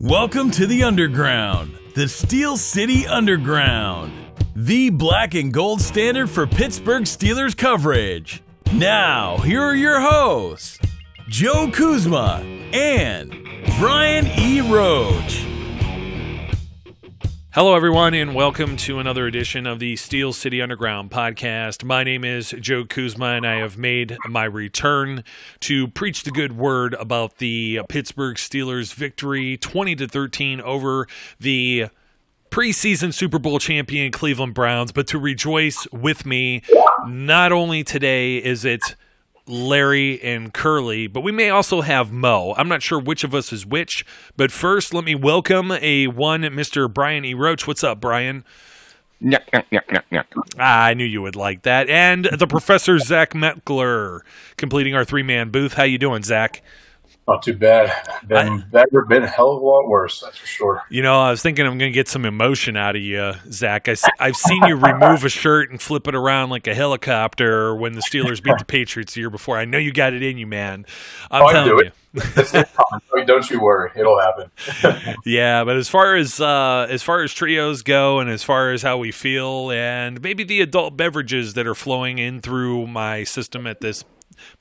Welcome to the Underground, the Steel City Underground, the black and gold standard for Pittsburgh Steelers coverage. Now, here are your hosts, Joe Kuzma and Brian E. Roach. Hello, everyone, and welcome to another edition of the Steel City Underground podcast. My name is Joe Kuzma, and I have made my return to preach the good word about the Pittsburgh Steelers' victory 20-13 over the preseason Super Bowl champion Cleveland Browns, but to rejoice with me. Not only today is it Larry and Curly, but we may also have Mo. I'm not sure which of us is which, but first let me welcome Mr. Brian E. Roach. What's up, Brian? I knew you would like that. And the Professor Zach Meckler, completing our three-man booth. How you doing, Zach? Not too bad. Been a hell of a lot worse, that's for sure. You know, I was thinking I'm going to get some emotion out of you, Zach. I've seen you remove a shirt and flip it around like a helicopter when the Steelers beat the Patriots the year before. I know you got it in you, man. I'm telling you. Don't you worry, it'll happen. Yeah, but as far as trios go, and as far as how we feel, and maybe the adult beverages that are flowing in through my system at this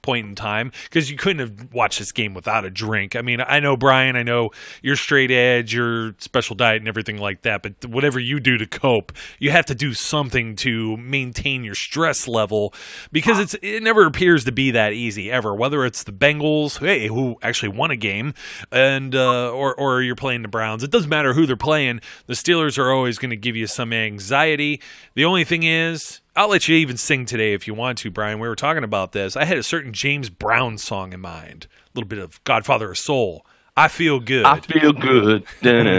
point in time, because you couldn't have watched this game without a drink. I mean, I know, Brian, I know you're straight edge, you're special diet and everything like that, but whatever you do to cope, you have to do something to maintain your stress level, because it never appears to be that easy ever, whether it's the Bengals, who actually won a game, and or you're playing the Browns. It doesn't matter who they're playing. The Steelers are always going to give you some anxiety. The only thing is, I'll let you even sing today if you want to, Brian. We were talking about this. I had a certain James Brown song in mind. A little bit of Godfather of Soul. I feel good. I feel good. I knew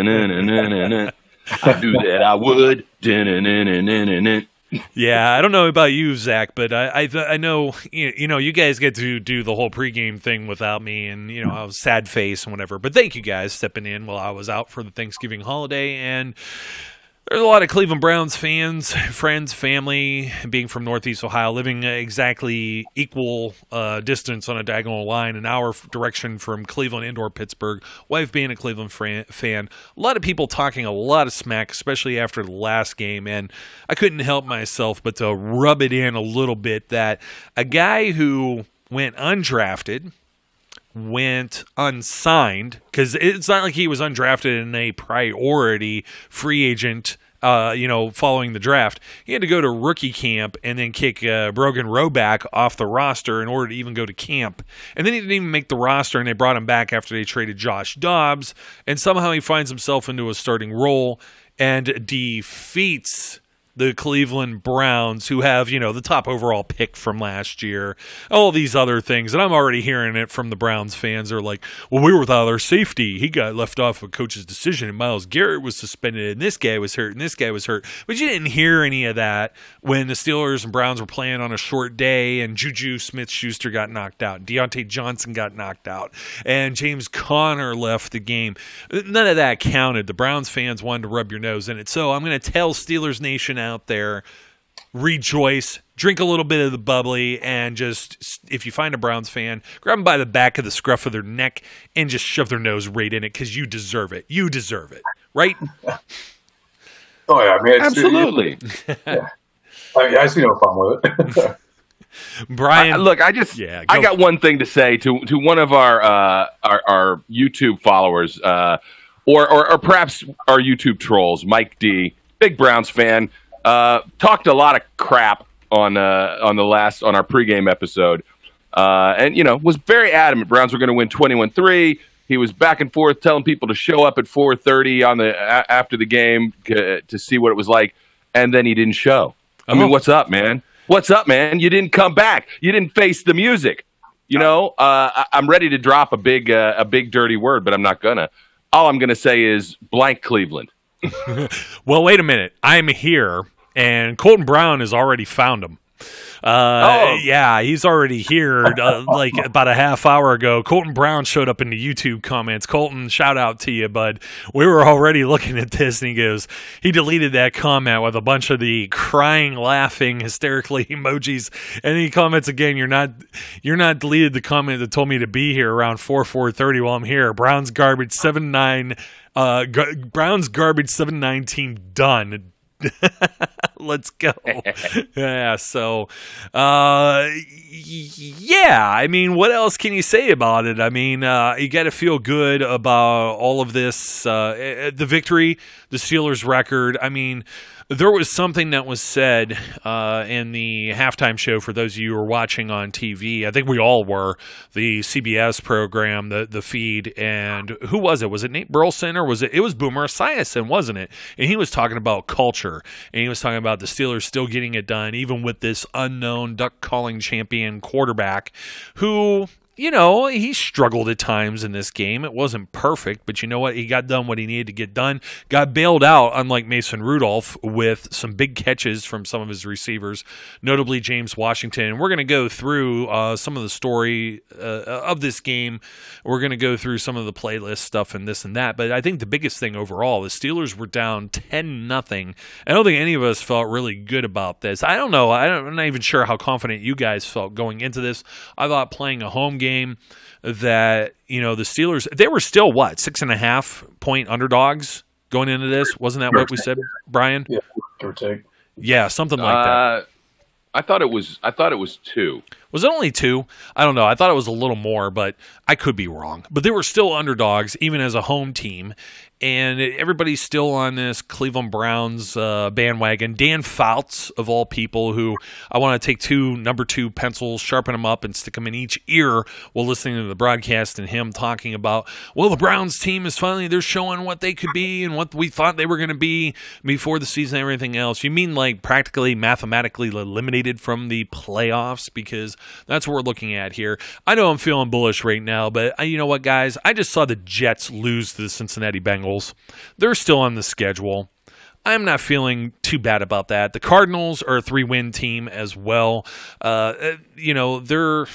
that I would. Yeah, I don't know about you, Zach, but I know you guys get to do the whole pregame thing without me, and I was sad face and whatever. But thank you guys stepping in while I was out for the Thanksgiving holiday. And there's a lot of Cleveland Browns fans, friends, family, being from Northeast Ohio, living exactly equal distance on a diagonal line, an hour direction from Cleveland and/or Pittsburgh. Wife being a Cleveland fan. A lot of people talking a lot of smack, especially after the last game, and I couldn't help myself but to rub it in a little bit that a guy who went undrafted, went unsigned, because it's not like he was undrafted in a priority free agent, following the draft. He had to go to rookie camp and then kick Brogan Roback off the roster in order to even go to camp. And then he didn't even make the roster, and they brought him back after they traded Josh Dobbs, and somehow he finds himself into a starting role and defeats the Cleveland Browns, who have, the top overall pick from last year, all these other things. And I'm already hearing it from the Browns fans. They're like, well, we were without our safety. He got left off a coach's decision, and Myles Garrett was suspended, and this guy was hurt, and this guy was hurt. But you didn't hear any of that when the Steelers and Browns were playing on a short day, and Juju Smith-Schuster got knocked out, Deontay Johnson got knocked out, and James Conner left the game. None of that counted. The Browns fans wanted to rub your nose in it. So I'm going to tell Steelers Nation out there, rejoice, drink a little bit of the bubbly, and just, if you find a Browns fan, grab them by the back of the scruff of their neck and just shove their nose right in it, because you deserve it. You deserve it, right? Oh, yeah. I mean, absolutely. Yeah. I see no problem with it. Brian, I got one thing to say to one of our YouTube followers, or perhaps our YouTube trolls, Mike D, big Browns fan. Talked a lot of crap on our pregame episode, and was very adamant Browns were going to win 21-3. He was back and forth telling people to show up at 4:30 after the game to see what it was like, and then he didn't show. I mean, what's up, man? What's up, man? You didn't come back. You didn't face the music. I'm ready to drop a big dirty word, but I'm not gonna. All I'm gonna say is blank Cleveland. Well, wait a minute. I'm here, and Colton Brown has already found him. Yeah, he's already here. Like about a half hour ago, Colton Brown showed up in the YouTube comments. Colton, shout out to you, bud. We were already looking at this, and he deleted that comment with a bunch of the crying, laughing, hysterically emojis, and he comments again. You're not deleted the comment that told me to be here around 4:30 while I'm here. Browns garbage 7-9. Browns garbage 7-9 team done. Let's go. Yeah, so yeah, I mean, what else can you say about it? I mean, you got to feel good about all of this, the victory, the Steelers' record. I mean, there was something that was said in the halftime show for those of you who were watching on TV. I think we all were, the CBS program, the feed, and who was it? Was it Nate Burleson or was it was Boomer Esiason, wasn't it? And he was talking about culture, and he was talking about the Steelers still getting it done, even with this unknown duck-calling champion quarterback who, you know, he struggled at times in this game. It wasn't perfect, but you know what? He got done what he needed to get done. Got bailed out, unlike Mason Rudolph, with some big catches from some of his receivers, notably James Washington. And we're going to go through some of the story of this game. We're going to go through some of the playlist stuff and this and that. But I think the biggest thing overall, the Steelers were down 10-0. I don't think any of us felt really good about this. I don't know. I'm not even sure how confident you guys felt going into this. I thought playing a home game that, you know, the Steelers, they were still 6.5 point underdogs going into this. Wasn't that what we said, Brian? Yeah, or take. Yeah, something like that. I thought it was 2. Was it only 2? I don't know. I thought it was a little more, but I could be wrong. But they were still underdogs, even as a home team. And everybody's still on this Cleveland Browns bandwagon. Dan Fouts, of all people, who I want to take number 2 pencils, sharpen them up, and stick them in each ear while listening to the broadcast and him talking about, well, the Browns team is finally, they're showing what they could be and what we thought they were going to be before the season and everything else. You mean like practically mathematically eliminated from the playoffs? Because that's what we're looking at here. I know I'm feeling bullish right now, but you know what, guys? I just saw the Jets lose to the Cincinnati Bengals. They're still on the schedule. I'm not feeling too bad about that. The Cardinals are a 3-win team as well. You know, they're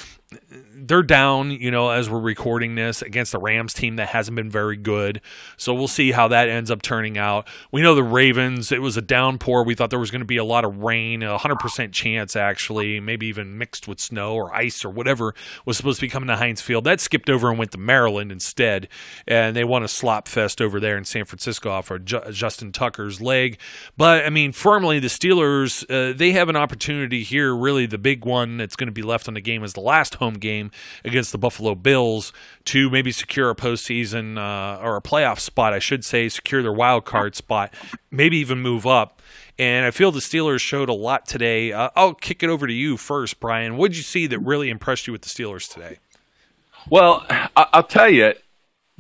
down, you know, as we're recording this against the Rams team that hasn't been very good. So we'll see how that ends up turning out. We know the Ravens, it was a downpour. We thought there was going to be a lot of rain, 100% chance actually, maybe even mixed with snow or ice or whatever was supposed to be coming to Heinz Field. That skipped over and went to Maryland instead, and they won a slop fest over there in San Francisco off of Justin Tucker's leg. But, I mean, firmly, the Steelers, they have an opportunity here. Really, the big one that's going to be left on the game is the last home game against the Buffalo Bills to maybe secure a postseason or a playoff spot, I should say, secure their wild card spot, maybe even move up. And I feel the Steelers showed a lot today. I'll kick it over to you first, Brian. What did you see that really impressed you with the Steelers today? Well, I'll tell you,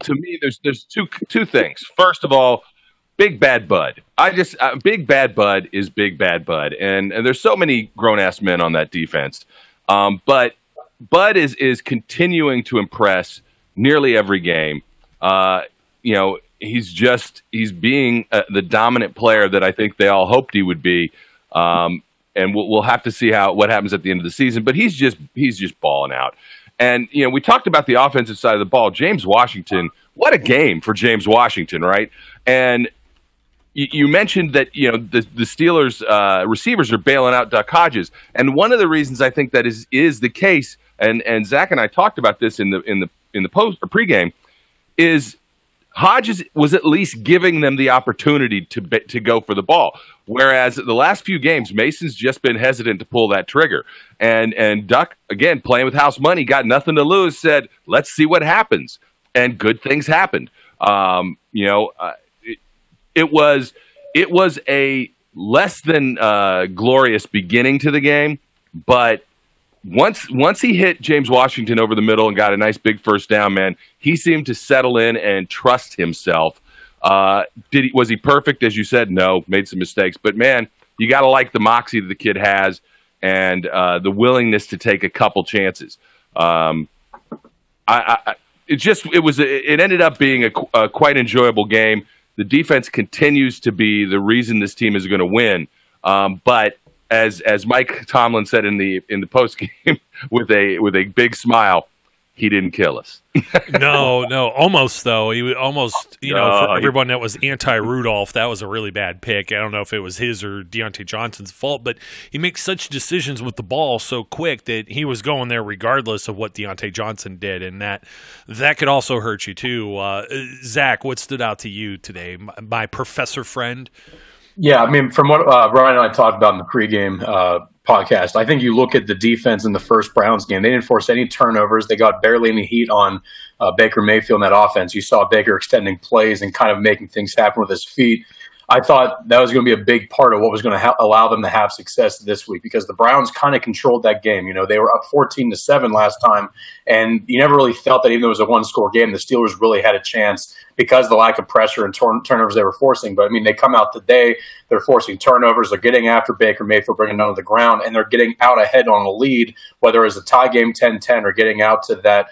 to me, there's two things. First of all, Big Bad Bud. Big Bad Bud is Big Bad Bud, and there's so many grown-ass men on that defense. But Bud is continuing to impress nearly every game. You know, he's being the dominant player that I think they all hoped he would be. And we'll have to see what happens at the end of the season. But he's just balling out. And you know, we talked about the offensive side of the ball. James Washington, what a game for James Washington, right? And you mentioned that, you know, the Steelers receivers are bailing out Duck Hodges, and one of the reasons I think that is the case, and Zach and I talked about this in the post or pregame, is Hodges was at least giving them the opportunity to go for the ball, whereas the last few games Mason's just been hesitant to pull that trigger, and Duck, again playing with house money, got nothing to lose, said let's see what happens, and good things happened. You know. It was a less than glorious beginning to the game, but once he hit James Washington over the middle and got a nice big first down, man, he seemed to settle in and trust himself. Was he perfect, as you said? No, made some mistakes, but man, you got to like the moxie that the kid has and the willingness to take a couple chances. It ended up being a quite enjoyable game. The defense continues to be the reason this team is going to win. But as Mike Tomlin said in the post game with a big smile, he didn't kill us. No, almost though. He almost, for everyone that was anti-Rudolph, that was a really bad pick. I don't know if it was his or Deontay Johnson's fault, but he makes such decisions with the ball so quick that he was going there regardless of what Deontay Johnson did, and that could also hurt you too. Zach, what stood out to you today? My professor friend? Yeah, I mean, from what Ryan and I talked about in the pregame podcast, I think you look at the defense in the first Browns game. They didn't force any turnovers. They got barely any heat on Baker Mayfield in that offense. You saw Baker extending plays and kind of making things happen with his feet. I thought that was going to be a big part of what was going to allow them to have success this week, because the Browns kind of controlled that game. They were up 14-7 last time, and you never really felt that even though it was a one-score game, the Steelers really had a chance because of the lack of pressure and turnovers they were forcing. But, I mean, they come out today, they're forcing turnovers, they're getting after Baker Mayfield, bringing him to the ground, and they're getting out ahead on a lead, whether it was a tie game 10-10 or getting out to that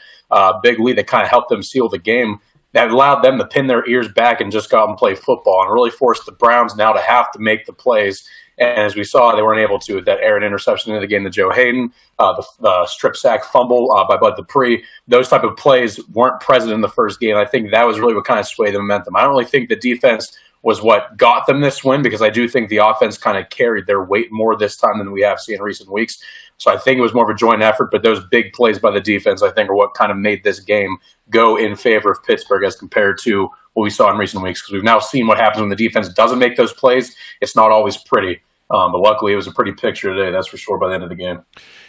big lead that kind of helped them seal the game. That allowed them to pin their ears back and just go out and play football and really forced the Browns now to have to make the plays. And as we saw, they weren't able to. That errant interception in the game to Joe Hayden, the strip sack fumble by Bud Dupree, those type of plays weren't present in the first game. I think that was really what kind of swayed the momentum. I don't really think the defense was what got them this win, because I do think the offense kind of carried their weight more this time than we have seen in recent weeks. So I think it was more of a joint effort, but those big plays by the defense, I think, are what kind of made this game go in favor of Pittsburgh as compared to what we saw in recent weeks, because we've now seen what happens when the defense doesn't make those plays. It's not always pretty, but luckily it was a pretty picture today, that's for sure, by the end of the game.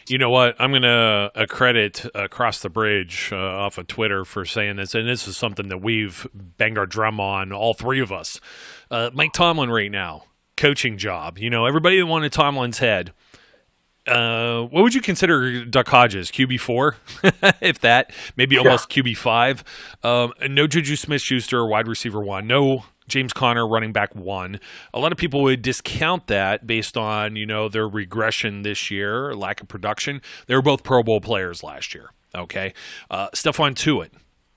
You know what? I'm going to credit Across the Bridge off of Twitter for saying this, and this is something that we've banged our drum on, all three of us. Mike Tomlin right now, coaching job. Everybody that wanted Tomlin's head. What would you consider Duck Hodges? QB4, if that, maybe almost QB5. No Juju Smith-Schuster, wide receiver 1. No James Conner, running back 1. A lot of people would discount that based on, their regression this year, lack of production. They were both Pro Bowl players last year. Okay. Stephon Tuitt,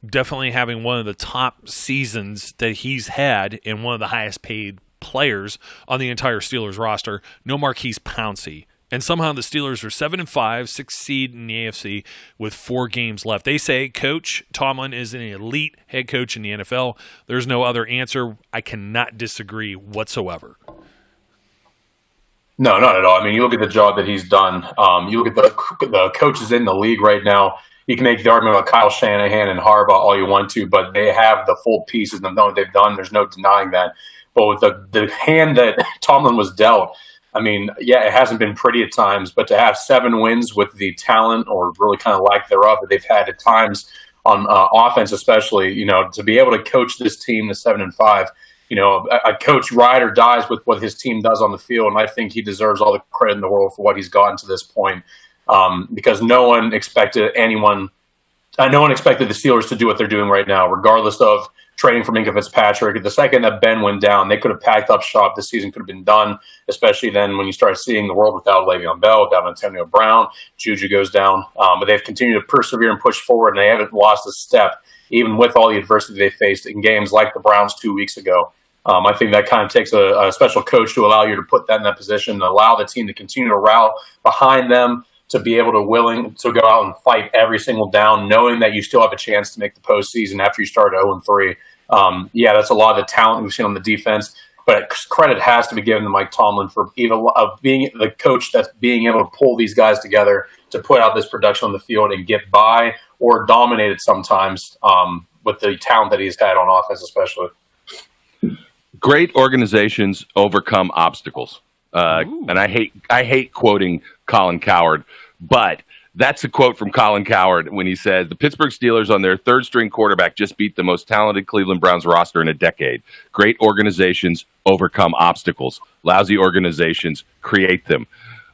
definitely having one of the top seasons that he's had and one of the highest paid players on the entire Steelers roster. No Marquise Pouncey. And somehow the Steelers are 7-5, 6th seed in the AFC with 4 games left. They say Coach Tomlin is an elite head coach in the NFL. There's no other answer. I cannot disagree whatsoever. No, not at all. I mean, you look at the job that he's done. You look at the coaches in the league right now. You can make the argument about Kyle Shanahan and Harbaugh all you want to, but they have the full pieces and know what they've done. There's no denying that. But with the hand that Tomlin was dealt, I mean, yeah, it hasn't been pretty at times, but to have 7 wins with the talent, or really kind of lack thereof, that they've had at times on offense, especially, to be able to coach this team to 7-5, a coach ride or dies with what his team does on the field, and I think he deserves all the credit in the world for what he's gotten to this point, because no one expected the Steelers to do what they're doing right now, regardless of trading for Minkah Fitzpatrick. The second that Ben went down, they could have packed up shop. This season could have been done, especially then when you start seeing the world without Le'Veon Bell, without Antonio Brown. Juju goes down. But they've continued to persevere and push forward, and they haven't lost a step, even with all the adversity they faced in games like the Browns 2 weeks ago. I think that kind of takes a special coach to allow you to put that in that position, and allow the team to continue to rally behind them, to be able to willing to go out and fight every single down, knowing that you still have a chance to make the postseason after you start 0-3. Yeah, that's a lot of the talent we've seen on the defense, but credit has to be given to Mike Tomlin for even being the coach that's being able to pull these guys together to put out this production on the field and get by or dominate it sometimes with the talent that he's had on offense, especially. Great organizations overcome obstacles. And I hate quoting Colin Cowherd, but that's a quote from Colin Cowherd when he says, the Pittsburgh Steelers on their third-string quarterback just beat the most talented Cleveland Browns roster in a decade. Great organizations overcome obstacles. Lousy organizations create them.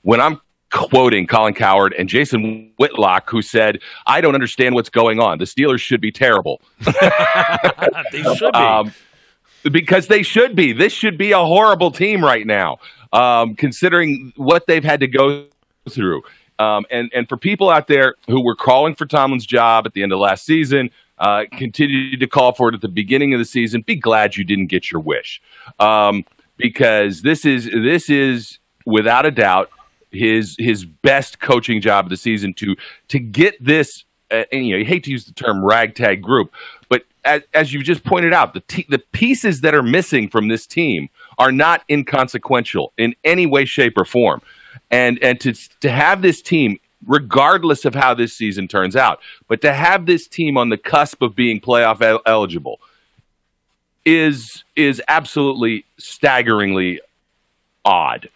When I'm quoting Colin Cowherd and Jason Whitlock, who said, I don't understand what's going on. The Steelers should be terrible. They should be. Because they should be. This should be a horrible team right now, considering what they've had to go through. And for people out there who were calling for Tomlin's job at the end of last season, continued to call for it at the beginning of the season, be glad you didn't get your wish. Because this is without a doubt, his best coaching job of the season to get this. And, you hate to use the term ragtag group, but as you just pointed out, the pieces that are missing from this team are not inconsequential in any way, shape, or form. And to have this team, regardless of how this season turns out, but to have this team on the cusp of being playoff eligible is absolutely staggeringly odd.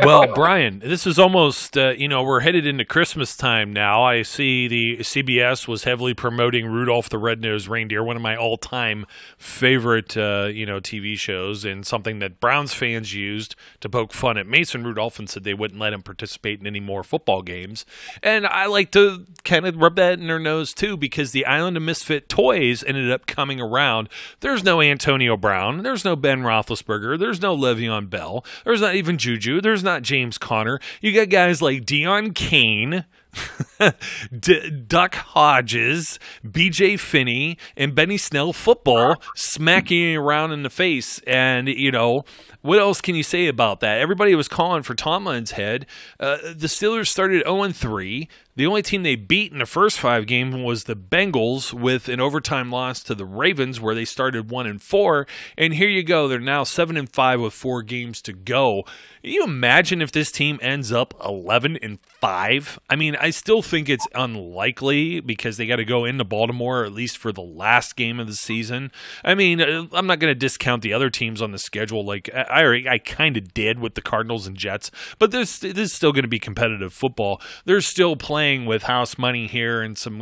Well, Brian, this is almost, we're headed into Christmas time now. I see the CBS was heavily promoting Rudolph the Red-Nosed Reindeer, one of my all-time favorite, TV shows, and something that Browns fans used to poke fun at Mason Rudolph and said they wouldn't let him participate in any more football games. And I like to kind of rub that in their nose, too, because the Island of Misfit Toys ended up coming around. There's no Antonio Brown. There's no Ben Roethlisberger. There's no Le'Veon Bell. There's not even Juju. There's not James Conner. You got guys like Deion Kane, Duck Hodges, BJ Finney, and Benny Snell football smacking around in the face. And, what else can you say about that? Everybody was calling for Tomlin's head. The Steelers started 0-3. The only team they beat in the first 5 games was the Bengals with an overtime loss to the Ravens where they started 1-4. And here you go. They're now 7-5 with 4 games to go. Can you imagine if this team ends up 11-5? I mean, I still think it's unlikely because they got to go into Baltimore at least for the last game of the season. I mean, I'm not going to discount the other teams on the schedule. Like I kind of did with the Cardinals and Jets, but this is still going to be competitive football. They're still playing with house money here and some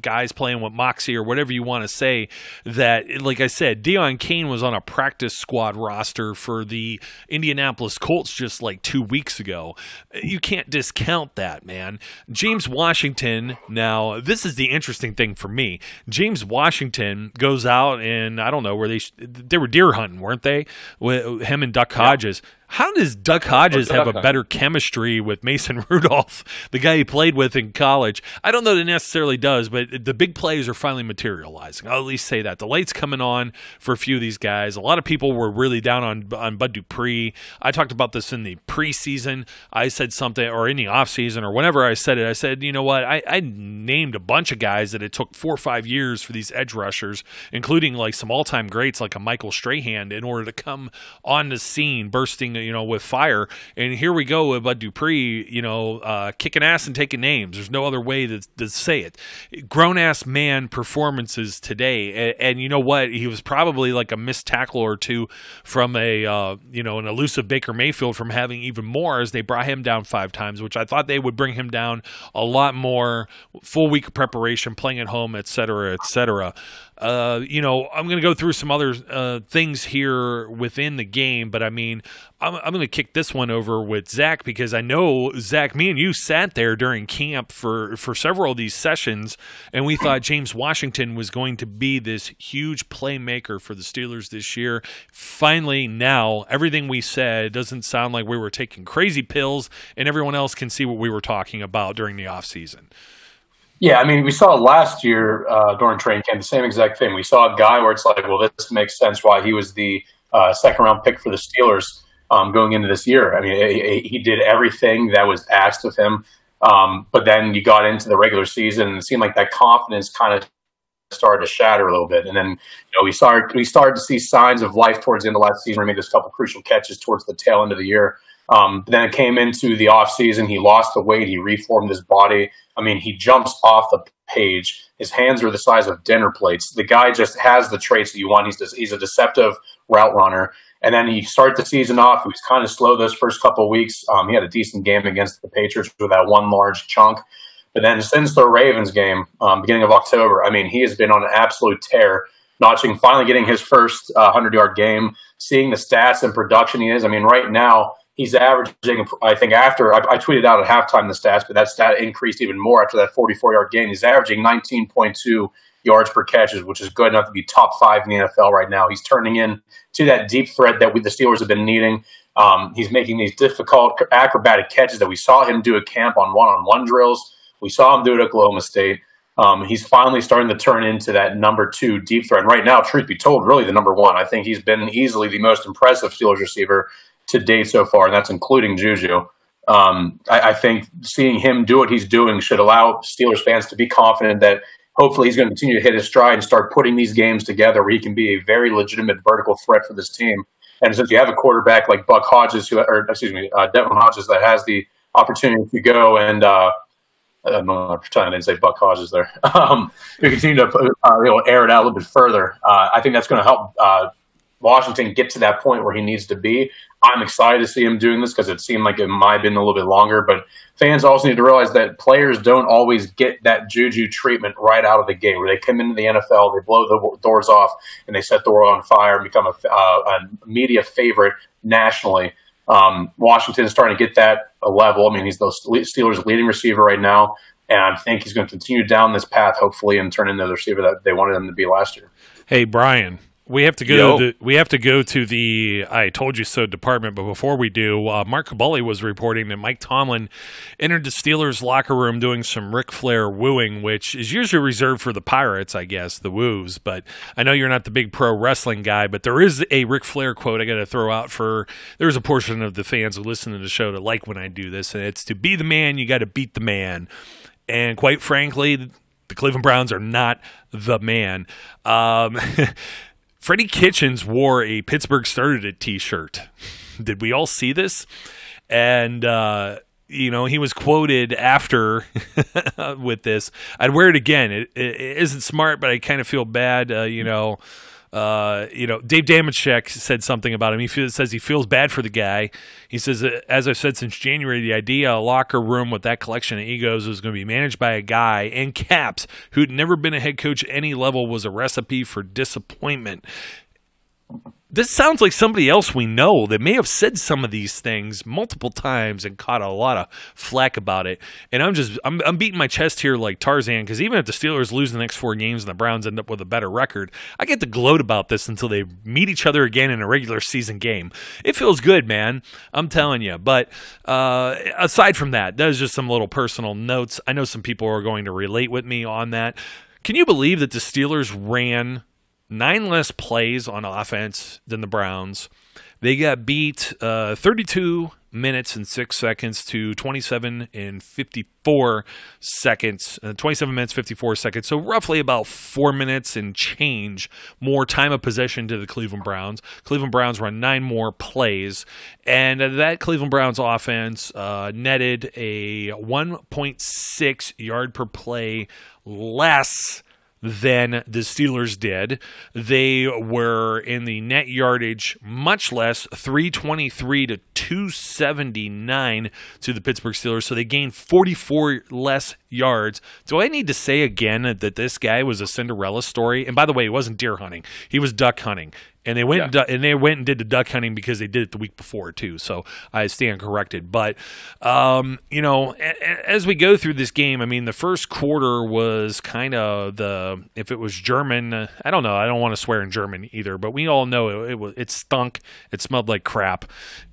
guys playing with moxie or whatever you want to say. That, like I said, Deion Kane was on a practice squad roster for the Indianapolis Colts just like 2 weeks ago. You can't discount that, man. James Washington, now, this is the interesting thing for me. James Washington goes out and, I don't know, where they were deer hunting, weren't they? With him and Duck Hodges. How does Duck Hodges have a better chemistry with Mason Rudolph, the guy he played with in college? I don't know that it necessarily does, but the big plays are finally materializing. I'll at least say that. The light's coming on for a few of these guys. A lot of people were really down on Bud Dupree. I talked about this in the preseason. I said something, or in the offseason, or whenever I said it, I said, you know what, I named a bunch of guys that it took 4 or 5 years for these edge rushers, including like some all-time greats like a Michael Strahan, in order to come on the scene, bursting with fire. And here we go with Bud Dupree, kicking ass and taking names. There's no other way to say it. Grown-ass man performances today. And you know what? He was probably like a missed tackle or two from an elusive Baker Mayfield from having even more, as they brought him down 5 times, which I thought they would bring him down a lot more. Full week of preparation, playing at home, et cetera, et cetera. I'm going to go through some other things here within the game, but I mean, I'm going to kick this one over with Zach, because I know, Zach, me and you sat there during camp for several of these sessions, and we thought James Washington was going to be this huge playmaker for the Steelers this year. Finally, now, everything we said doesn't sound like we were taking crazy pills, and everyone else can see what we were talking about during the offseason. Yeah, I mean, we saw last year during training camp, the same exact thing. We saw a guy where it's like, well, this makes sense why he was the second-round pick for the Steelers going into this year. I mean, he did everything that was asked of him. But then you got into the regular season, and it seemed like that confidence kind of started to shatter a little bit. And then we started to see signs of life towards the end of last season. We made a couple crucial catches towards the tail end of the year. Then it came into the offseason. He lost the weight. He reformed his body. I mean, he jumps off the page. His hands are the size of dinner plates. The guy just has the traits that you want. He's a deceptive route runner. And then he started the season off. He was kind of slow those first couple of weeks. He had a decent game against the Patriots with that one large chunk. But then since the Ravens game, beginning of October, I mean, he has been on an absolute tear, finally getting his first 100-yard game, seeing the stats and production he is. I mean, right now, he's averaging, I think after, I tweeted out at halftime the stats, but that stat increased even more after that 44-yard game. He's averaging 19.2 yards per catches, which is good enough to be top 5 in the NFL right now. He's turning in to that deep threat that the Steelers have been needing. He's making these difficult acrobatic catches that we saw him do at camp on one-on-one drills. We saw him do it at Oklahoma State. He's finally starting to turn into that number 2 deep threat. And right now, truth be told, really the number 1. I think he's been easily the most impressive Steelers receiver to date so far, and that's including Juju. I think seeing him do what he's doing should allow Steelers fans to be confident that hopefully he's going to continue to hit his stride and start putting these games together where he can be a very legitimate vertical threat for this team. And since you have a quarterback like Devin Hodges, that has the opportunity to go and I'm not pretending I didn't say Buck Hodges there. We continue to air it out a little bit further. I think that's going to help Washington get to that point where he needs to be. I'm excited to see him doing this because it seemed like it might have been a little bit longer. But fans also need to realize that players don't always get that Juju treatment right out of the gate, where they come into the NFL, they blow the doors off, and they set the world on fire and become a media favorite nationally. Washington is starting to get that a level. I mean, he's the Steelers' leading receiver right now, and I think he's going to continue down this path, hopefully, and turn into the receiver that they wanted him to be last year. Hey, Brian, we have to go. To the I told you so department, but before we do, Mark Cabulli was reporting that Mike Tomlin entered the Steelers' locker room doing some Ric Flair wooing, which is usually reserved for the Pirates, I guess, the woos. But I know you're not the big pro wrestling guy, but there is a Ric Flair quote I got to throw out for. There's a portion of the fans who listen to the show that like when I do this, and it's to be the man, you got to beat the man. And quite frankly, the Cleveland Browns are not the man. Freddie Kitchens wore a Pittsburgh Started It t-shirt. Did we all see this? And, he was quoted after with this. I'd wear it again. It isn't smart, but I kind of feel bad, Dave Damashek said something about him. He says he feels bad for the guy. He says, as I've said since January, the idea a locker room with that collection of egos was going to be managed by a guy in caps who'd never been a head coach at any level was a recipe for disappointment. This sounds like somebody else we know that may have said some of these things multiple times and caught a lot of flack about it. And I'm beating my chest here like Tarzan, because even if the Steelers lose the next 4 games and the Browns end up with a better record, I get to gloat about this until they meet each other again in a regular season game. It feels good, man. I'm telling you. But aside from that is just some little personal notes. I know some people are going to relate with me on that. Can you believe that the Steelers ran 9 less plays on offense than the Browns? They got beat 32 minutes and 6 seconds to 27 and 54 seconds. 27 minutes, 54 seconds. So roughly about 4 minutes and change more time of possession to the Cleveland Browns. Cleveland Browns run 9 more plays. And that Cleveland Browns offense netted a 1.6 yard per play less than the Steelers did. They were in the net yardage much less, 323 to 279 to the Pittsburgh Steelers. So they gained 44 less yards. Do I need to say again that this guy was a Cinderella story? And by the way, it wasn't deer hunting. He was duck hunting. And they went and did the duck hunting because they did it the week before too. So I stand corrected. But as we go through this game, I mean, the first quarter was kind of if it was German, I don't know. I don't want to swear in German either, but we all know it stunk. It smelled like crap.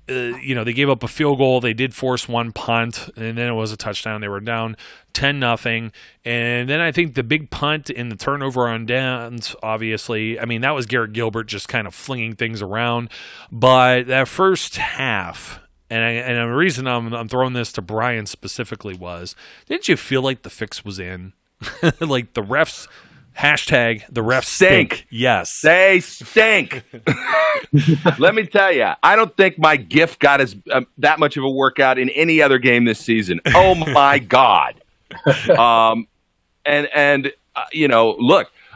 They gave up a field goal. They did force one punt, and then it was a touchdown. They were down 10-0. And then I think the big punt and the turnover on downs, obviously, I mean, that was Garrett Gilbert just kind of flinging things around. But that first half, and the reason I'm throwing this to Brian specifically was, didn't you feel like the fix was in? Like the refs... the refs stink. Yes. They stink. Let me tell you, I don't think my GIF got that much of a workout in any other game this season. Oh, my God. Look,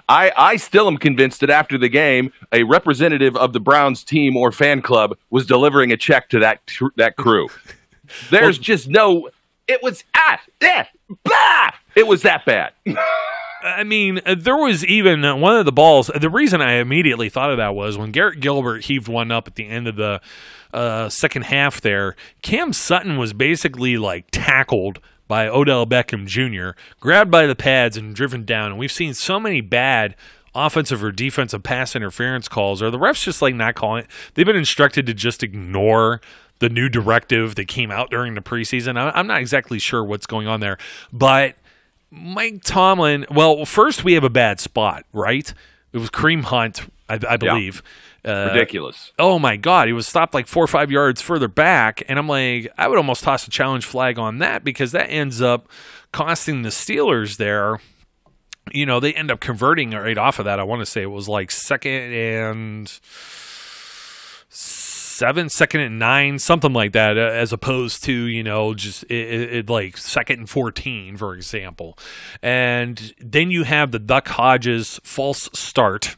I still am convinced that after the game, a representative of the Browns team or fan club was delivering a check to that crew. There's just no – it was it was that bad. I mean, there was even one of the balls. The reason I immediately thought of that was when Garrett Gilbert heaved one up at the end of the second half there, Cam Sutton was basically like tackled by Odell Beckham Jr., grabbed by the pads and driven down. And we've seen so many bad offensive or defensive pass interference calls. Are the refs just like not calling it? They've been instructed to just ignore the new directive that came out during the preseason. I'm not exactly sure what's going on there, but Mike Tomlin, well, first we have a bad spot, right? It was Kareem Hunt, I believe. Ridiculous. Oh my God, he was stopped like 4 or 5 yards further back, and I'm like, I would almost toss a challenge flag on that because that ends up costing the Steelers there. You know, they end up converting right off of that. I want to say it was like 2nd and 7, 2nd and 9, something like that, as opposed to, you know, just it like 2nd and 14, for example. And then you have the Duck Hodges false start,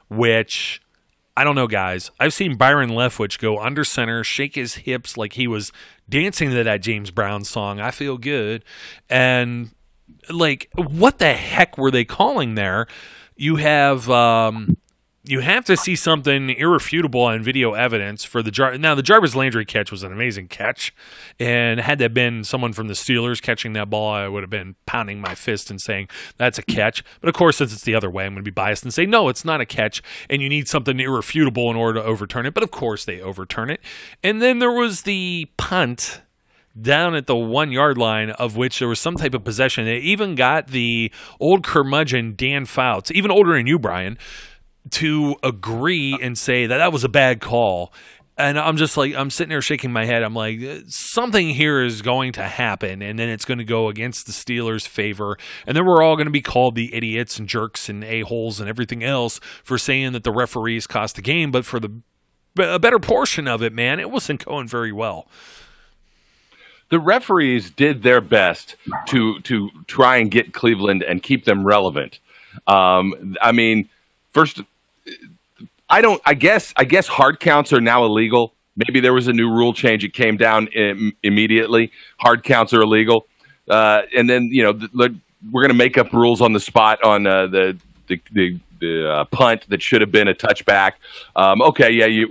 which, I don't know, guys. I've seen Byron Leftwich go under center, shake his hips like he was dancing to that James Brown song, I Feel Good. And, like, what the heck were they calling there? You have to see something irrefutable on video evidence for the Now, the Jarvis Landry catch was an amazing catch, and had that been someone from the Steelers catching that ball, I would have been pounding my fist and saying that's a catch. But of course, since it's the other way, I'm going to be biased and say no, it's not a catch, and you need something irrefutable in order to overturn it. But of course, they overturn it. And then there was the punt down at the 1 yard line, of which there was some type of possession. It even got the old curmudgeon Dan Fouts, even older than you, Brian, to agree and say that that was a bad call. And I'm just like, I'm sitting there shaking my head. I'm like, something here is going to happen, and then it's going to go against the Steelers' favor. And then we're all going to be called the idiots and jerks and a-holes and everything else for saying that the referees cost the game. But for a better portion of it, man, it wasn't going very well. The referees did their best to try and get Cleveland and keep them relevant. I mean, first, I guess hard counts are now illegal. Maybe there was a new rule change. It came down immediately. Hard counts are illegal. And then, you know, we're going to make up rules on the spot on the punt that should have been a touchback. Okay, yeah,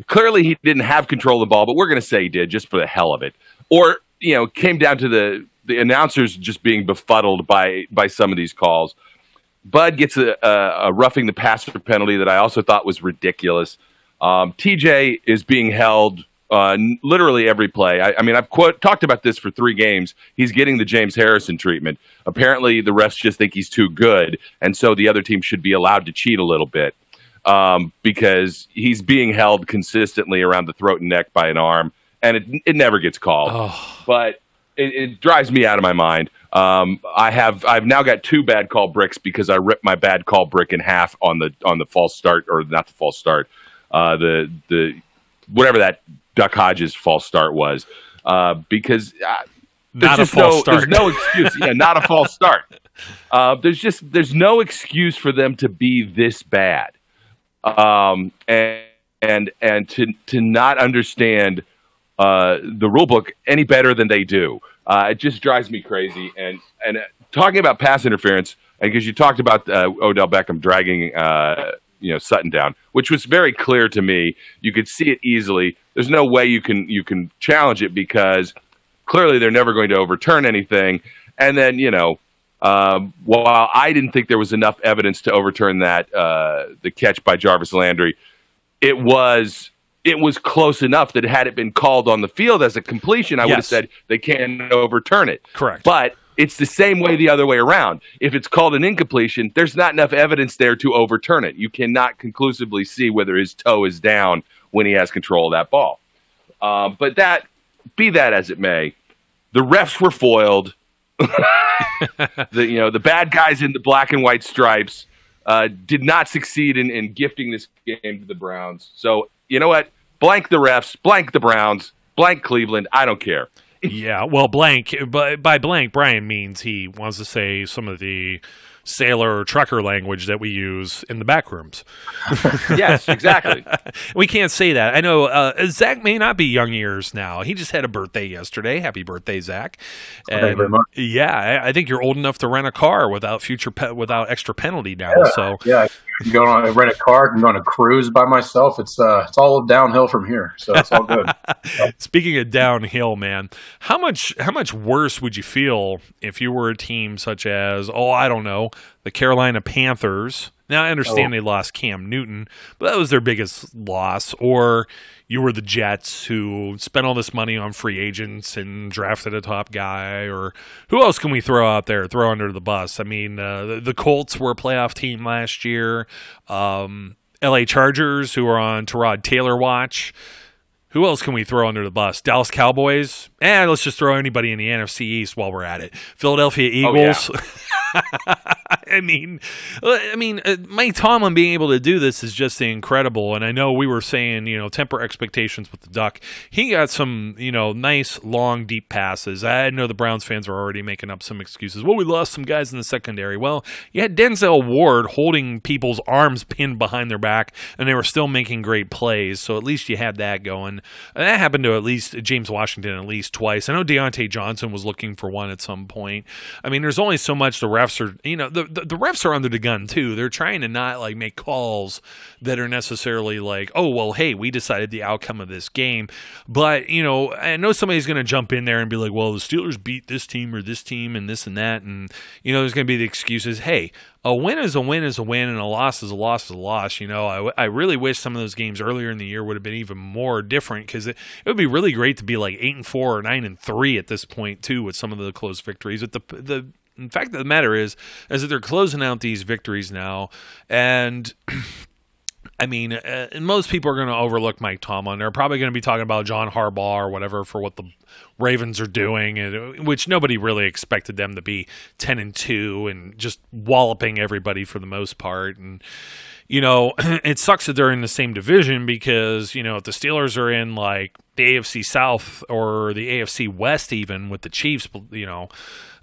clearly he didn't have control of the ball, but we're going to say he did just for the hell of it. Or, you know, came down to the announcers just being befuddled by some of these calls. Bud gets a roughing the passer penalty that I also thought was ridiculous. TJ is being held literally every play. I mean, I've talked about this for 3 games. He's getting the James Harrison treatment. Apparently, the refs just think he's too good, and so the other team should be allowed to cheat a little bit because he's being held consistently around the throat and neck by an arm, and it never gets called. Oh. But it drives me out of my mind. I've now got 2 bad call bricks because I ripped my bad call brick in half on the false start, or not the false start, the whatever that Duck Hodges false start was, because there's no excuse. Yeah, not a false start. There's no excuse for them to be this bad, and to not understand the rule book any better than they do. It just drives me crazy. And talking about pass interference, because you talked about Odell Beckham dragging Sutton down, which was very clear to me. You could see it easily. There's no way you can challenge it because clearly they're never going to overturn anything. And then, while I didn't think there was enough evidence to overturn that the catch by Jarvis Landry, it was close enough that had it been called on the field as a completion, I would have said they can't overturn it. Correct. But it's the same way the other way around. If it's called an incompletion, there's not enough evidence there to overturn it. You cannot conclusively see whether his toe is down when he has control of that ball. But be that as it may, the refs were foiled. The bad guys in the black and white stripes did not succeed in gifting this game to the Browns. So, you know what? Blank the refs, blank the Browns, blank Cleveland. I don't care. Yeah, well, blank. By blank, Brian means he wants to say some of the sailor or trucker language that we use in the back rooms. Yes, exactly. We can't say that. I know Zach may not be young years now. He just had a birthday yesterday. Happy birthday, Zach. Thank you very much. Yeah, I think you're old enough to rent a car without without extra penalty now. Yeah, so yeah, you go on rent a car, and go on a cruise by myself. It's all downhill from here, so it's all good. Speaking of downhill, man, how much worse would you feel if you were a team such as, I don't know, the Carolina Panthers? Now, I understand they lost Cam Newton, but that was their biggest loss. Or you were the Jets, who spent all this money on free agents and drafted a top guy. Or who else can we throw out there, throw under the bus? I mean, the Colts were a playoff team last year. LA Chargers, who are on Tyrod Taylor watch. Who else can we throw under the bus? Dallas Cowboys? Let's just throw anybody in the NFC East while we're at it. Philadelphia Eagles. Oh, yeah. I mean, Mike Tomlin being able to do this is just incredible. And I know we were saying, temper expectations with the Duck. He got some, nice, long, deep passes. I know the Browns fans were already making up some excuses. Well, we lost some guys in the secondary. Well, you had Denzel Ward holding people's arms pinned behind their back, and they were still making great plays. So at least you had that going. And that happened to at least James Washington at least twice. I know Deontay Johnson was looking for one at some point. I mean, there's only so much the refs are, the refs are under the gun too. They're trying to not like make calls that are necessarily like, oh, well, hey, we decided the outcome of this game. But, I know somebody's going to jump in there and be like, well, the Steelers beat this team or this team and this and that. And, there's going to be the excuses. Hey, a win is a win is a win, and a loss is a loss is a loss. I really wish some of those games earlier in the year would have been even more different, because it would be really great to be like 8-4 or 9-3 at this point too, with some of the close victories. But the fact of the matter is that they're closing out these victories now, and I mean, and most people are going to overlook Mike Tomlin. They're probably going to be talking about John Harbaugh or whatever for what the Ravens are doing, which nobody really expected them to be 10-2 and just walloping everybody for the most part. And, it sucks that they're in the same division, because, if the Steelers are in like the AFC South or the AFC West, even with the Chiefs,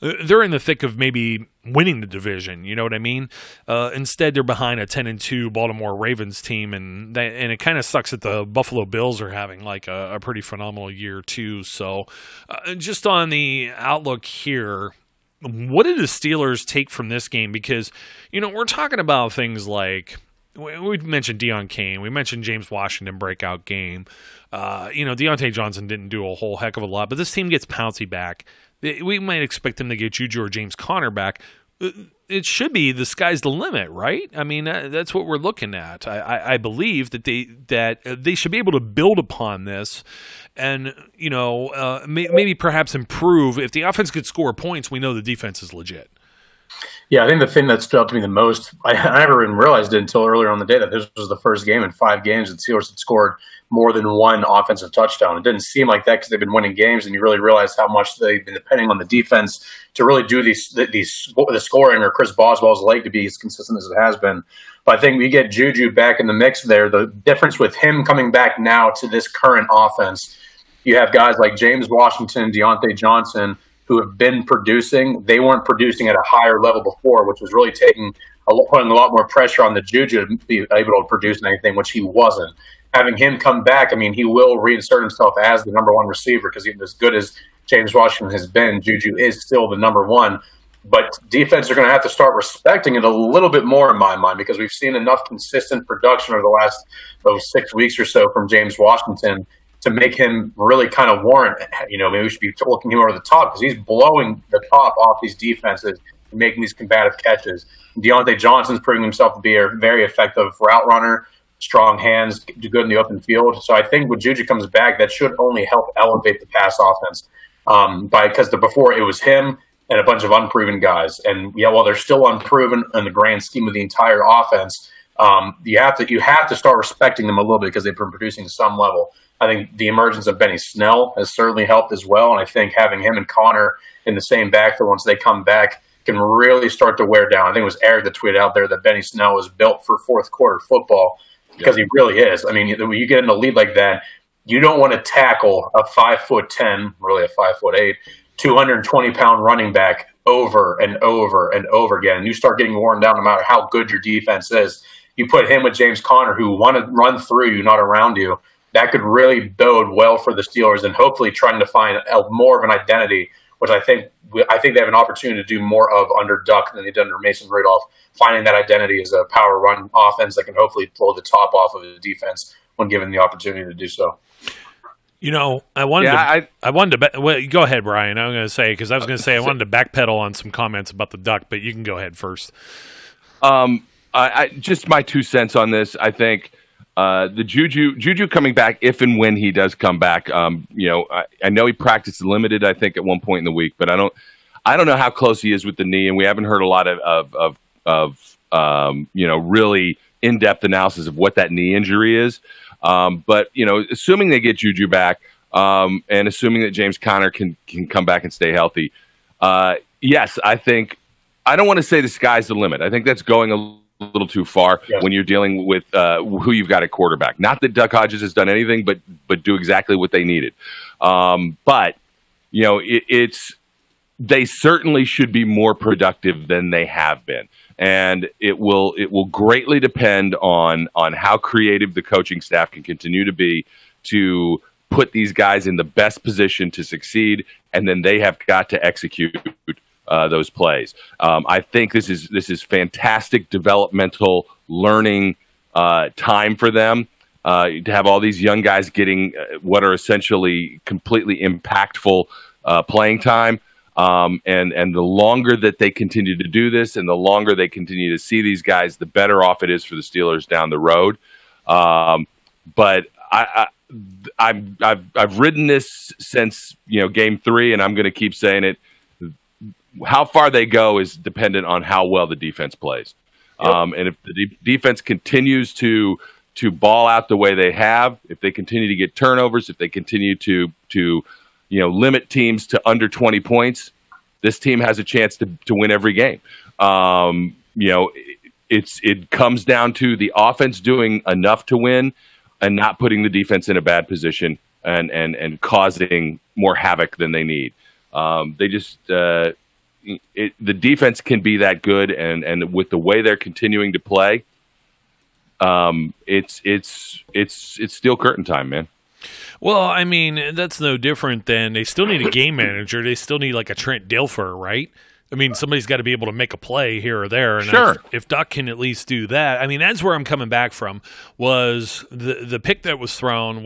they're in the thick of maybe winning the division. You know what I mean? Instead, they're behind a 10-2 Baltimore Ravens team, and it kind of sucks that the Buffalo Bills are having like a pretty phenomenal year too. So, just on the outlook here, what did the Steelers take from this game? Because we're talking about things like, we mentioned Deion Kane, we mentioned James Washington breakout game. Deontay Johnson didn't do a whole heck of a lot, but this team gets Pouncey back. We might expect them to get Juju or James Conner back. It should be the sky's the limit, right? I mean, that's what we're looking at. I believe that they should be able to build upon this, and maybe perhaps improve. If the offense could score points, we know the defense is legit. Yeah, I think the thing that stood out to me the most, I never even realized it until earlier on the day, that this was the first game in 5 games that the Steelers had scored more than one offensive touchdown. It didn't seem like that because they've been winning games, and you really realize how much they've been depending on the defense to really do the scoring, or Chris Boswell's leg to be as consistent as it has been. But I think we get Juju back in the mix there. The difference with him coming back now to this current offense, you have guys like James Washington, Deontay Johnson, who have been producing. They weren't producing at a higher level before, which was really putting a lot more pressure on the Juju to be able to produce anything, which he wasn't. Having him come back, I mean, he will reinsert himself as the number one receiver, because as good as James Washington has been, Juju is still the number one. But defense are going to have to start respecting it a little bit more, in my mind, because we've seen enough consistent production over the last 6 weeks or so from James Washington to make him really kind of warrant, maybe we should be looking him over the top, because he's blowing the top off these defenses and making these combative catches. Deontay Johnson's proving himself to be a very effective route runner, strong hands, do good in the open field. So I think when Juju comes back, that should only help elevate the pass offense. Because before it was him and a bunch of unproven guys. And while they're still unproven in the grand scheme of the entire offense, you have to start respecting them a little bit, because they've been producing to some level. I think the emergence of Benny Snell has certainly helped as well, and I think having him and Connor in the same backfield once they come back can really start to wear down. I think it was Eric that tweeted out there that Benny Snell was built for fourth quarter football, because he really is. I mean, when you get in a lead like that, you don't want to tackle a 5'10", really a 5'8", 220-pound running back over and over and over again, and you start getting worn down no matter how good your defense is. You put him with James Conner, who want to run through you, not around you. That could really bode well for the Steelers, and hopefully trying to find more of an identity, which I think they have an opportunity to do more of under Duck than they've done under Mason Rudolph, finding that identity as a power run offense that can hopefully blow the top off of the defense when given the opportunity to do so. I wanted to go ahead, Brian. I'm going to say, because I was going to say I wanted to backpedal on some comments about the Duck, but you can go ahead first. Just my 2 cents on this. I think the Juju coming back, if and when he does come back. I know he practiced limited, I think, at one point in the week, but I don't know how close he is with the knee, and we haven't heard a lot of really in-depth analysis of what that knee injury is. But, assuming they get Juju back, and assuming that James Conner can come back and stay healthy, yes, I don't want to say the sky's the limit. I think that's going a little too far when you're dealing with who you've got at quarterback. Not that Duck Hodges has done anything, but do exactly what they needed. But they certainly should be more productive than they have been, and it will greatly depend on how creative the coaching staff can continue to be to put these guys in the best position to succeed, and then they have got to execute those plays. I think this is fantastic developmental learning time for them to have all these young guys getting what are essentially completely impactful playing time. And the longer that they continue to do this, and the longer they continue to see these guys, the better off it is for the Steelers down the road. But I've ridden this since Game 3, and I'm going to keep saying it. How far they go is dependent on how well the defense plays. Yep. And if the defense continues to ball out the way they have, if they continue to get turnovers, if they continue to limit teams to under 20 points, this team has a chance to win every game. It comes down to the offense doing enough to win and not putting the defense in a bad position and causing more havoc than they need. The defense can be that good, and with the way they're continuing to play, it's still curtain time, man. Well, I mean, that's no different than they still need a game manager. They still need like a Trent Dilfer, right? I mean, somebody's got to be able to make a play here or there. And sure. If Duck can at least do that, I mean, that's where I'm coming back from. Was the pick that was thrown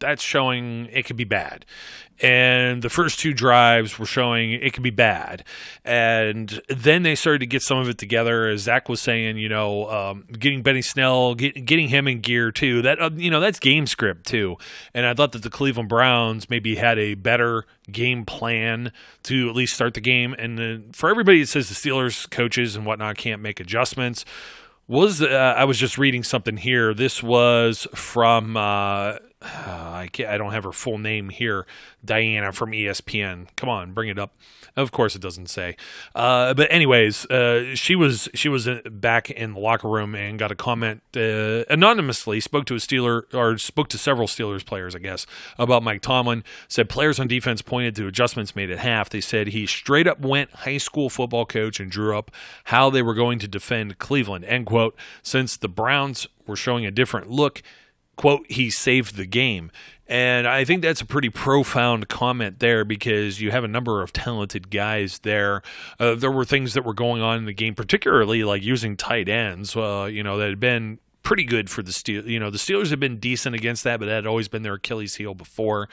that's showing it could be bad. And the first two drives were showing it could be bad. And then they started to get some of it together, as Zach was saying, getting Benny Snell, getting him in gear too. That that's game script too. And I thought that the Cleveland Browns maybe had a better game plan to at least start the game. And then for everybody that says the Steelers coaches and whatnot can't make adjustments, I was just reading something here. This was from I don't have her full name here. Diana from ESPN. Come on, bring it up. Of course, it doesn't say. But anyways, she was back in the locker room and got a comment anonymously. Spoke to several Steelers players, I guess, about Mike Tomlin. Said players on defense pointed to adjustments made at half. They said he straight up went high school football coach and drew up how they were going to defend Cleveland. End quote. Since the Browns were showing a different look, quote, he saved the game. And I think that's a pretty profound comment there, because you have a number of talented guys there. There were things that were going on in the game, particularly like using tight ends, that had been pretty good for the Steelers. The Steelers have been decent against that, but that had always been their Achilles heel before.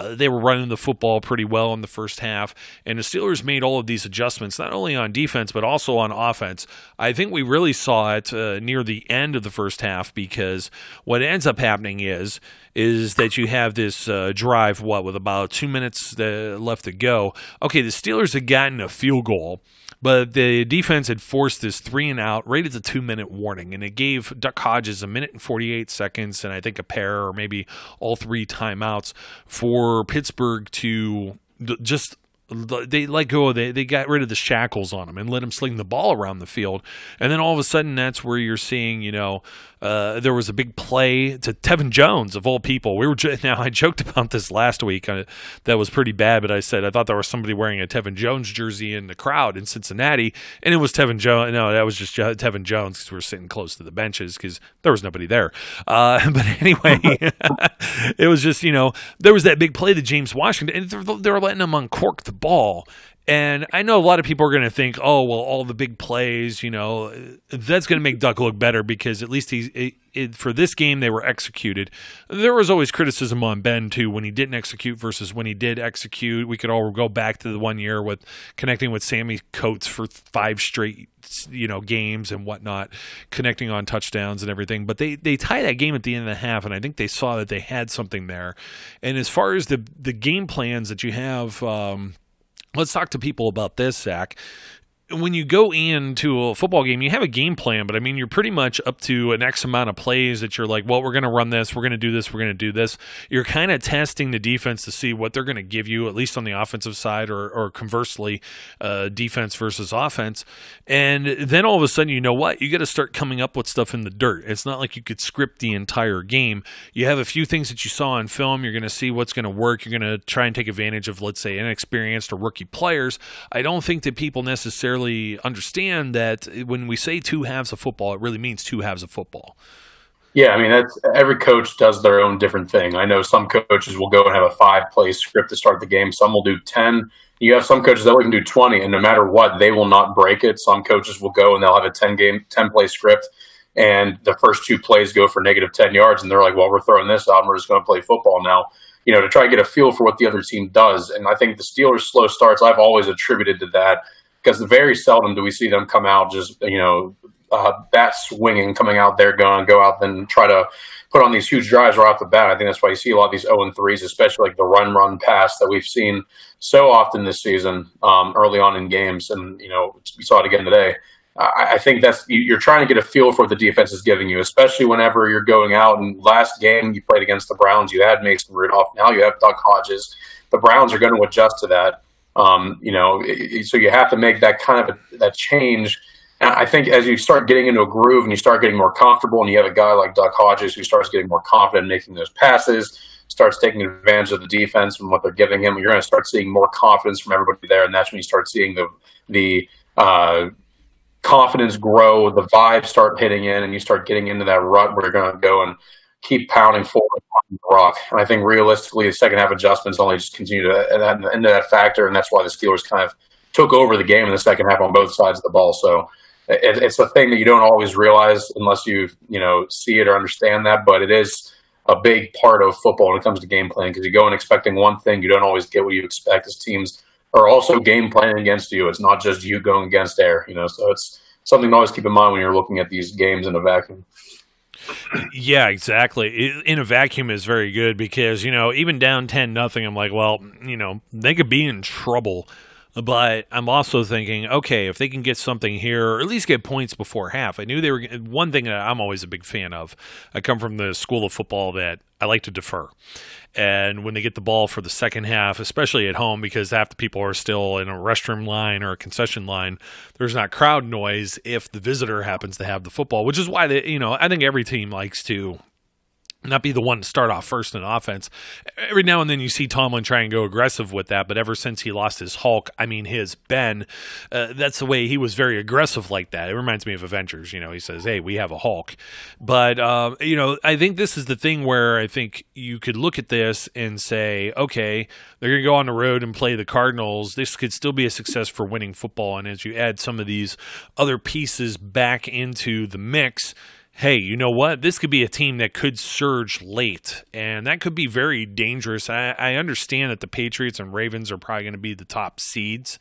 They were running the football pretty well in the first half, and the Steelers made all of these adjustments, not only on defense, but also on offense. I think we really saw it near the end of the first half, because what ends up happening is that you have this drive, with about 2 minutes left to go. Okay, the Steelers had gotten a field goal, but the defense had forced this 3-and-out right at the 2-minute warning, and it gave Duck Hodges 1 minute and 48 seconds, and I think a pair or maybe all 3 timeouts for Pittsburgh to just they let go. They got rid of the shackles on him and let him sling the ball around the field. And then all of a sudden, that's where you're seeing, there was a big play to Tevin Jones, of all people. Now, I joked about this last week. That was pretty bad, but I said I thought there was somebody wearing a Tevin Jones jersey in the crowd in Cincinnati, and it was Tevin Jones. No, that was just Tevin Jones, because we were sitting close to the benches because there was nobody there. But anyway, it was just, there was that big play to James Washington, and they were letting him uncork the ball. And I know a lot of people are going to think, oh, well, all the big plays, that's going to make Duck look better, because at least for this game they were executed. There was always criticism on Ben, too, when he didn't execute versus when he did execute. We could all go back to the 1 year with connecting with Sammy Coates for 5 straight games and whatnot, connecting on touchdowns and everything. But they tied that game at the end of the half, and I think they saw that they had something there. And as far as the game plans that you have, let's talk to people about this, Zach. when you go into a football game, you have a game plan, but I mean, you're pretty much up to an X amount of plays that you're like, well, we're going to run this, we're going to do this, we're going to do this. You're kind of testing the defense to see what they're going to give you, at least on the offensive side, or conversely, defense versus offense. And then all of a sudden, you know what? You got to start coming up with stuff in the dirt. It's not like you could script the entire game. You have a few things that you saw on film. You're going to see what's going to work. You're going to try and take advantage of, let's say, inexperienced or rookie players. I don't think that people necessarily understand that when we say two halves of football, it really means two halves of football. Yeah, I mean, every coach does their own different thing. I know some coaches will go and have a 5-play script to start the game. Some will do 10. You have some coaches that will even do 20, and no matter what, they will not break it. Some coaches will go and they'll have a 10-play script, and the first 2 plays go for negative 10 yards, and they're like, well, we're throwing this out, and we're just going to play football now, to try to get a feel for what the other team does. And I think the Steelers' slow starts, I've always attributed to that, because very seldom do we see them come out just, bat swinging, coming out there, go out and try to put on these huge drives right off the bat. I think that's why you see a lot of these 0-3s, especially like the run pass that we've seen so often this season early on in games. And, we saw it again today. I think you're trying to get a feel for what the defense is giving you, especially whenever you're going out. And last game you played against the Browns, you had Mason Rudolph. Now you have Doug Hodges. The Browns are going to adjust to that. So you have to make that kind of that change. And I think as you start getting into a groove and you start getting more comfortable, and you have a guy like Doug Hodges who starts getting more confident in making those passes, starts taking advantage of the defense and what they're giving him, you're going to start seeing more confidence from everybody there, and that's when you start seeing the confidence grow, the vibes start hitting in, and you start getting into that rut where you're going to go and keep pounding forward on the rock. And I think realistically, the second half adjustments only just continue to into that factor, and that's why the Steelers kind of took over the game in the second half on both sides of the ball. So it's a thing that you don't always realize unless you see it or understand that, but it is a big part of football when it comes to game planning, because you go in expecting one thing, you don't always get what you expect, as teams are also game planning against you. It's not just you going against air, so it's something to always keep in mind when you're looking at these games in a vacuum. Yeah, exactly. In a vacuum is very good because, even down 10-0, I'm like, well, they could be in trouble. But I'm also thinking, okay, if they can get something here, or at least get points before half. I knew they were – one thing that I'm always a big fan of, I come from the school of football that I like to defer. And when they get the ball for the second half, especially at home, because half the people are still in a restroom line or a concession line, there's not crowd noise if the visitor happens to have the football, which is why I think every team likes to not be the one to start off first in offense. Every now and then you see Tomlin try and go aggressive with that, but ever since he lost his Hulk, his Ben, that's the way he was very aggressive like that. It reminds me of Avengers. He says, hey, we have a Hulk. But, I think this is the thing where I think you could look at this and say, okay, they're going to go on the road and play the Cardinals. This could still be a success for winning football. And as you add some of these other pieces back into the mix, hey, you know what? This could be a team that could surge late, and that could be very dangerous. I understand that the Patriots and Ravens are probably going to be the top seeds,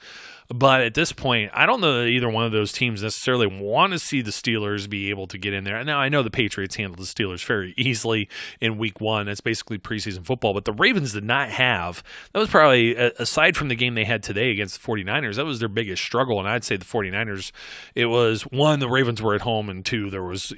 but at this point, I don't know that either one of those teams necessarily want to see the Steelers be able to get in there. Now, I know the Patriots handled the Steelers very easily in week 1. That's basically preseason football, but the Ravens did not have. That was probably, aside from the game they had today against the 49ers, that was their biggest struggle, and I'd say the 49ers, it was, 1, the Ravens were at home, and 2, there was,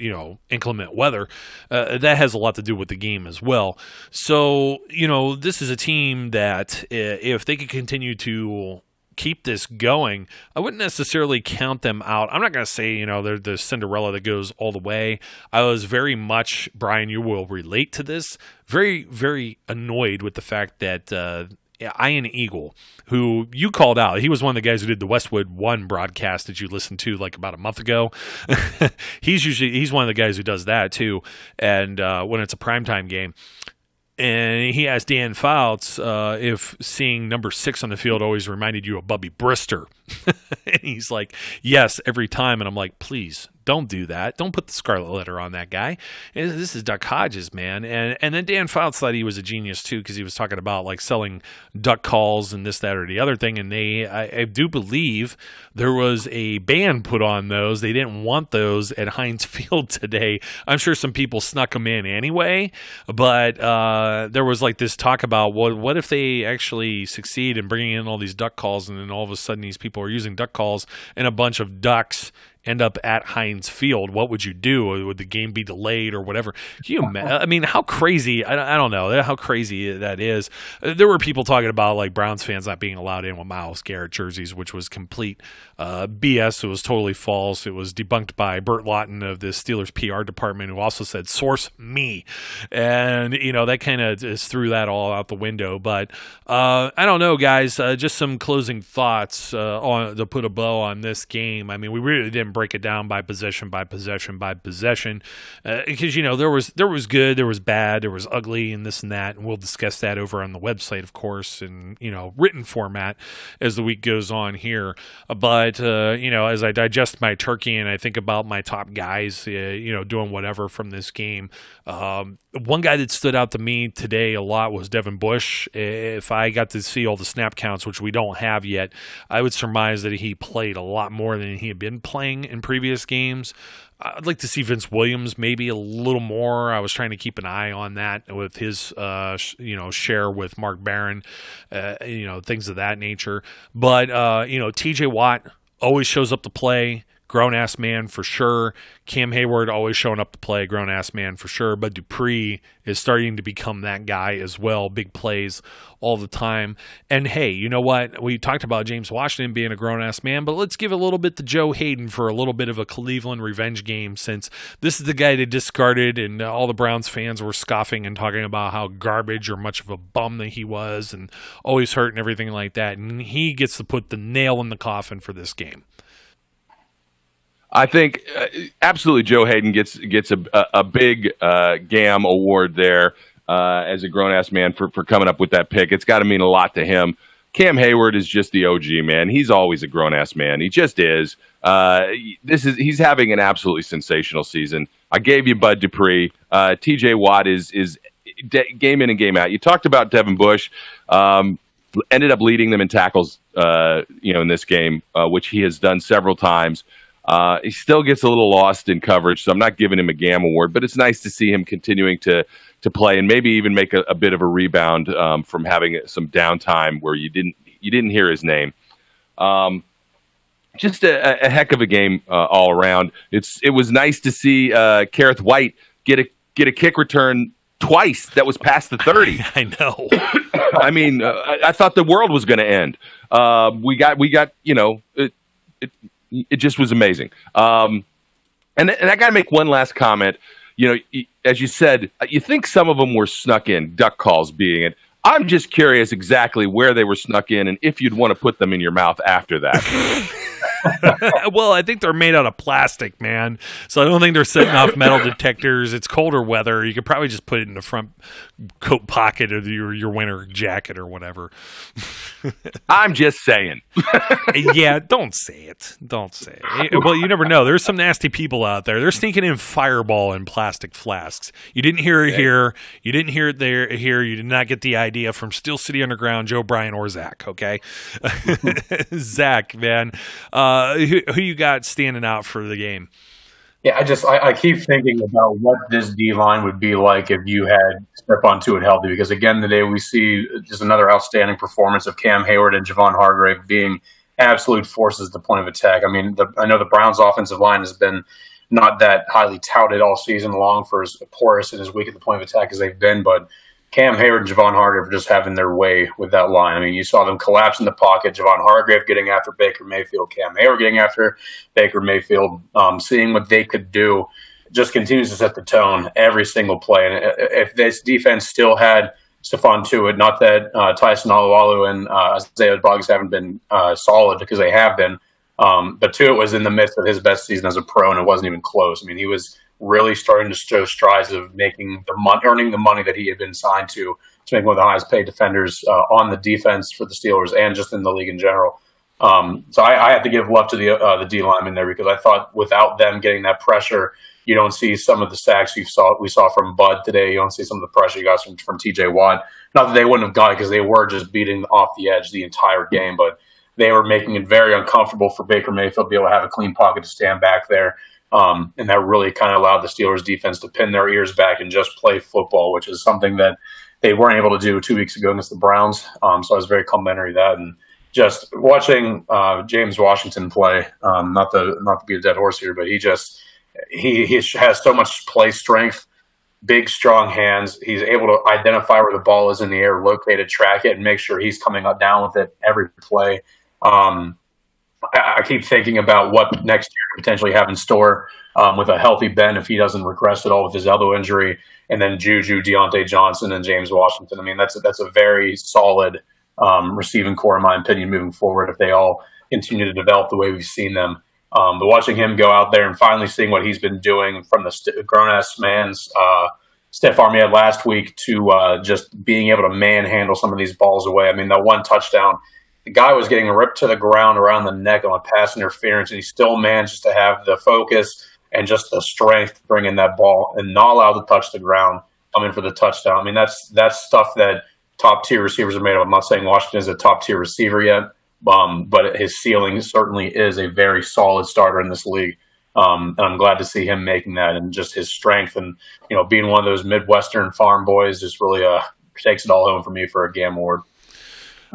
inclement weather. That has a lot to do with the game as well. So, this is a team that if they could continue to keep this going, I wouldn't necessarily count them out. I'm not going to say, they're the Cinderella that goes all the way. I was very much, Brian, you will relate to this, very, very annoyed with the fact that Ian Eagle, who you called out, he was one of the guys who did the Westwood One broadcast that you listened to like about a month ago. he's one of the guys who does that too, and when it's a primetime game. And he asked Dan Fouts if seeing number 6 on the field always reminded you of Bubby Brister. And he's like, yes, every time. And I'm like, please, don't do that. Don't put the scarlet letter on that guy. And this is Duck Hodges, man. And then Dan Fouts thought he was a genius, too, because he was talking about, like, selling duck calls and this, that, or the other thing. And I do believe there was a ban put on those. They didn't want those at Heinz Field today. I'm sure some people snuck them in anyway. But there was, like, this talk about, what if they actually succeed in bringing in all these duck calls, and then all of a sudden these people people are using duck calls, and a bunch of ducks end up at Heinz Field. What would you do? Would the game be delayed or whatever? Can you imagine? I mean, how crazy? I don't know how crazy that is. There were people talking about like Browns fans not being allowed in with Myles Garrett jerseys, which was complete BS. It was totally false. It was debunked by Burt Lawton of the Steelers PR department, who also said, "Source me," and that kind of just threw that all out the window. But I don't know, guys. Just some closing thoughts to put a bow on this game. I mean, we really didn't break it down by possession because there was good, there was bad, there was ugly, and this and that, and we'll discuss that over on the website, of course, in written format as the week goes on here. But as I digest my turkey and I think about my top guys, doing whatever from this game, one guy that stood out to me today a lot was Devin Bush. If I got to see all the snap counts, which we don't have yet, I would surmise that he played a lot more than he had been playing in previous games. I'd like to see Vince Williams maybe a little more. I was trying to keep an eye on that with his, share with Mark Barron, things of that nature. But, TJ Watt always shows up to play. Grown-ass man for sure. Cam Hayward always showing up to play. Grown-ass man for sure. But Dupree is starting to become that guy as well. Big plays all the time. And, hey, you know what? We talked about James Washington being a grown-ass man, but let's give a little bit to Joe Hayden for a little bit of a Cleveland revenge game, since this is the guy they discarded and all the Browns fans were scoffing and talking about how garbage or much of a bum that he was and always hurt and everything like that. And he gets to put the nail in the coffin for this game. I think absolutely Joe Hayden gets a big GAM award there as a grown-ass man for coming up with that pick. It's got to mean a lot to him. Cam Hayward is just the OG, man. He's always a grown-ass man. He just is. He's having an absolutely sensational season. I gave you Bud Dupree. TJ Watt is game in and game out. You talked about Devin Bush. Ended up leading them in tackles, in this game, which he has done several times. He still gets a little lost in coverage, so I'm not giving him a GAM award, but it's nice to see him continuing to play and maybe even make a bit of a rebound from having some downtime where you didn't hear his name. Just a heck of a game all around. It was nice to see Kareth White get a kick return twice that was past the 30. I know. I mean, I thought the world was going to end. We got it just was amazing. And I got to make one last comment. As you said, you think some of them were snuck in, duck calls being it. I'm just curious exactly where they were snuck in and if you'd want to put them in your mouth after that. Well, I think they're made out of plastic, man. So I don't think they're setting off metal detectors. It's colder weather. You could probably just put it in the front coat pocket of your winter jacket or whatever. I'm just saying. Yeah, don't say it. Don't say it. Well, you never know. There's some nasty people out there. They're sneaking in Fireball in plastic flasks. You didn't hear it here. You didn't hear it here. You did not get the idea from Steel City Underground, Joe Bryan, or Zach, okay? Zach, man. Who you got standing out for the game? Yeah, I keep thinking about what this D-line would be like if you had Stephon Tuitt healthy, because again today we see just another outstanding performance of Cam Hayward and Javon Hargrave being absolute forces at the point of attack. I mean, I know the Browns' offensive line has been not that highly touted all season long for as porous and as weak at the point of attack as they've been, but Cam Hayward and Javon Hargrave are just having their way with that line. I mean, you saw them collapse in the pocket. Javon Hargrave getting after Baker Mayfield, Cam Hayward getting after Baker Mayfield, seeing what they could do just continues to set the tone every single play. And if this defense still had Stephon Tuitt, not that Tyson Alualu and Isaiah Buggs haven't been solid, because they have been, but Tuitt was in the midst of his best season as a pro, and it wasn't even close. I mean, he was really starting to show strides of earning the money that he had been signed to make one of the highest paid defenders on the defense for the Steelers and just in the league in general. So I have to give love to the D linemen there, because I thought without them getting that pressure, you don't see some of the sacks we saw from Bud today. You don't see some of the pressure you got from TJ Watt. Not that they wouldn't have got it, because they were just beating off the edge the entire game, but they were making it very uncomfortable for Baker Mayfield to be able to have a clean pocket to stand back there. And that really kind of allowed the Steelers defense to pin their ears back and just play football, which is something that they weren't able to do 2 weeks ago against the Browns. So I was very complimentary of that. And just watching James Washington play, not to be a dead horse here, but he has so much play strength, big, strong hands. He's able to identify where the ball is in the air, locate it, track it, and make sure he's coming up down with it every play. I keep thinking about what next year to potentially have in store with a healthy Ben if he doesn't regress at all with his elbow injury, and then Juju, Deontay Johnson, and James Washington. I mean, that's a very solid receiving core, in my opinion, moving forward if they all continue to develop the way we've seen them. But watching him go out there and finally seeing what he's been doing from the grown-ass man's stiff arm he had last week to just being able to manhandle some of these balls away. I mean, that one touchdown, the guy was getting ripped to the ground around the neck on a pass interference, and he still managed to have the focus and just the strength to bring in that ball and not allow to touch the ground, coming for the touchdown. I mean, that's stuff that top-tier receivers are made of. I'm not saying Washington is a top-tier receiver yet, but his ceiling certainly is a very solid starter in this league. And I'm glad to see him making that, and just his strength and, being one of those Midwestern farm boys just really takes it all home for me for a GAM award.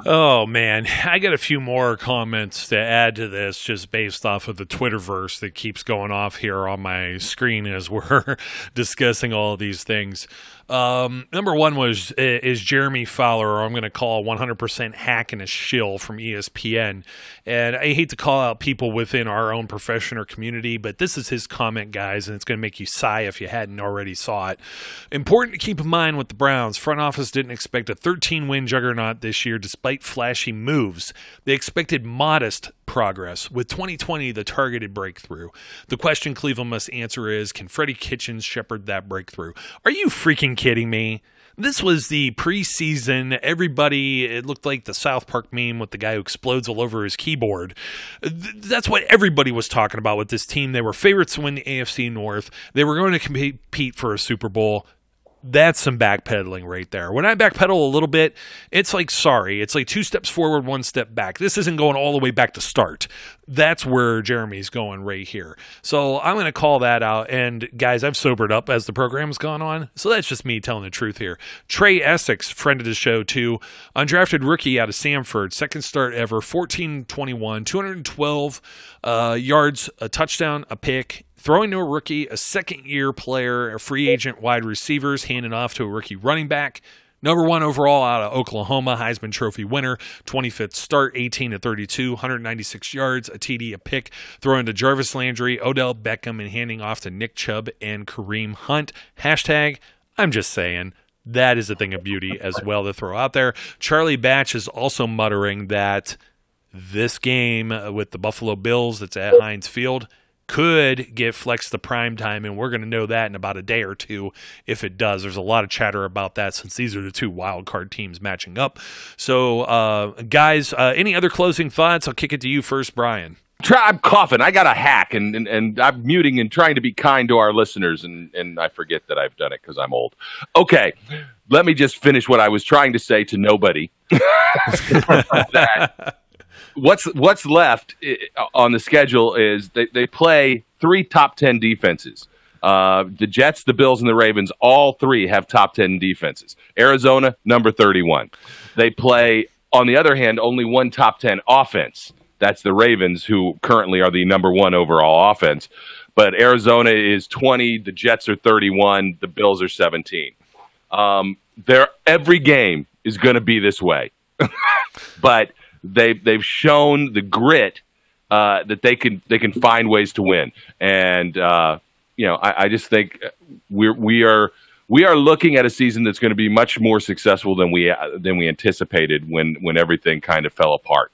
Oh, man. I got a few more comments to add to this just based off of the Twitterverse that keeps going off here on my screen as we're discussing all of these things. Number one is Jeremy Fowler, or I'm going to call 100% hack and a shill from ESPN. And I hate to call out people within our own profession or community, but this is his comment, guys, and it's going to make you sigh if you hadn't already saw it. Important to keep in mind with the Browns, front office didn't expect a 13-win juggernaut this year despite flashy moves. They expected modest progress, with 2020 the targeted breakthrough. The question Cleveland must answer is, can Freddie Kitchens shepherd that breakthrough? Are you freaking kidding me? This was the preseason. It looked like the South Park meme with the guy who explodes all over his keyboard. That's what everybody was talking about with this team. They were favorites to win the AFC North. They were going to compete for a Super Bowl. That's some backpedaling right there. When I backpedal a little bit, it's like, it's like 2 steps forward, 1 step back. This isn't going all the way back to start. That's where Jeremy's going right here. So I'm going to call that out. And guys, I've sobered up as the program's gone on. So that's just me telling the truth here. Trey Essex, friend of the show too. Undrafted rookie out of Samford. Second start ever. 14-21. 212 yards, a touchdown, a pick. Throwing to a rookie, a second-year player, a free agent wide receivers, handing off to a rookie running back. Number 1 overall out of Oklahoma, Heisman Trophy winner, 25th start, 18-32, 196 yards, a TD, a pick, throwing to Jarvis Landry, Odell Beckham, and handing off to Nick Chubb and Kareem Hunt. Hashtag, I'm just saying, that is a thing of beauty as well to throw out there. Charlie Batch is also muttering that this game with the Buffalo Bills that's at Heinz Field could get flexed to prime time, and we're going to know that in about a day or two if it does. There's a lot of chatter about that since these are the 2 wild card teams matching up. So, guys, any other closing thoughts? I'll kick it to you first, Brian. I'm coughing. I got a hack, and I'm muting and trying to be kind to our listeners, and I forget that I've done it because I'm old. Okay, let me just finish what I was trying to say to nobody. What's left on the schedule is they play 3 top 10 defenses. The Jets, the Bills, and the Ravens, all 3 have top 10 defenses. Arizona, number 31. They play, on the other hand, only 1 top 10 offense. That's the Ravens, who currently are the number 1 overall offense. But Arizona is 20, the Jets are 31, the Bills are 17. Every game is going to be this way. But they've shown the grit that they can find ways to win, and I just think we are looking at a season that's going to be much more successful than we anticipated when everything kind of fell apart.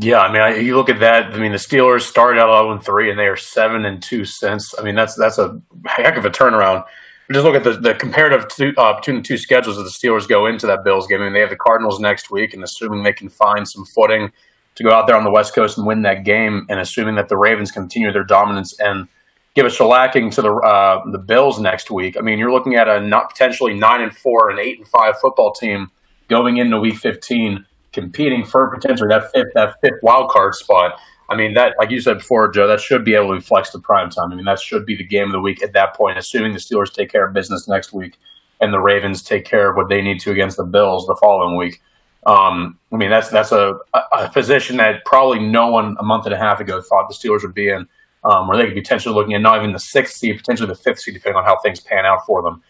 Yeah, I mean, you look at that. I mean, the Steelers started out 0-3, and they are 7-2 since. I mean, that's a heck of a turnaround. Just look at the comparative between the 2 schedules that the Steelers go into that Bills game. I mean, they have the Cardinals next week, and assuming they can find some footing to go out there on the West Coast and win that game, and assuming that the Ravens continue their dominance and give a shellacking to the Bills next week, I mean, you're looking at a potentially 9-4 and 8-5 football team going into Week 15, competing for potentially that fifth wild card spot. I mean, that, like you said before, Joe, that should be able to be flexed to prime time. I mean, that should be the game of the week at that point, assuming the Steelers take care of business next week and the Ravens take care of what they need to against the Bills the following week. I mean, that's a position that probably no one a month and a half ago thought the Steelers would be in, where they could be potentially looking at not even the 6th seed, potentially the 5th seed, depending on how things pan out for them.